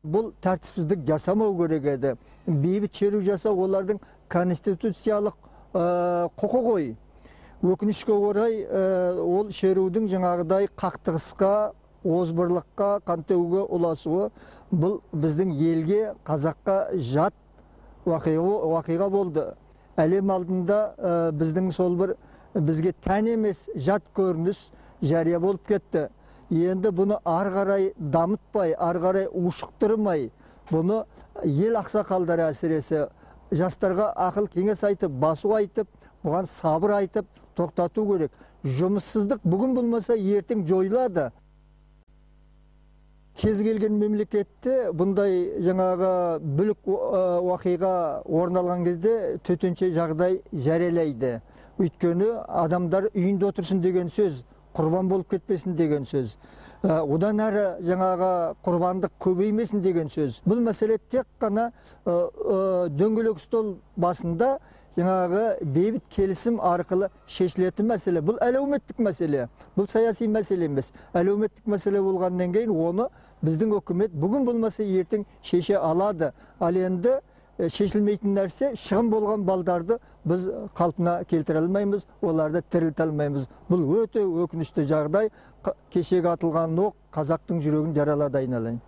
Бұл тәртіпсіздік жасамау керек еді. Бейбіт шеру жасау олардың конституциялық құқы ғой. Өкінішке орай ол шерудің жаңағыдай қақтығысқа, озбырлыққа, қантөгуге ұласуы бұл біздің елге, қазаққа жат уақиға болды. Әлем алдында біздің сол бір бізге тән емес жат көрініс жария болып кетті. Енді бұны ары қарай дамытпай, ары қарай ушықтырмай, бұны ел ақсақалдары әсіресе жастарға ақыл кеңес айтып, басу айтып, бұған сабыр айтып, тоқтату керек. Жұмыссыздық бүгін болмаса ертең жойылады. Кез келген мемлекетте бұндай жаңағы бүлік уақиға орын алған кезде төтенше жағдай жариялайды. Өйткені адамдар үйінде отырсын деген сөз, құрбан болып кетпесін деген сөз. Одан әрі жаңағы құрбандық көбеймесін деген сөз. Бұл мәселе тек қана дөңгелек стол басында жаңағы бейбіт келісім арқылы шешілетін мәселе. Бұл әлеуметтік мәселе, бұл саяси мәселе емес. Әлеуметтік мәселе болғаннан кейін оны біздің үкімет бүгін болмаса ертең шеше алады. Ал енді шешілмейтін нәрсе, шығын болған балдарды біз қалпына келтіре алмаймыз, оларды тірілте алмаймыз. Бұл өте өкінішті жағдай. Кешегі атылған оқ қазақтың жүрегін жаралады айналайын.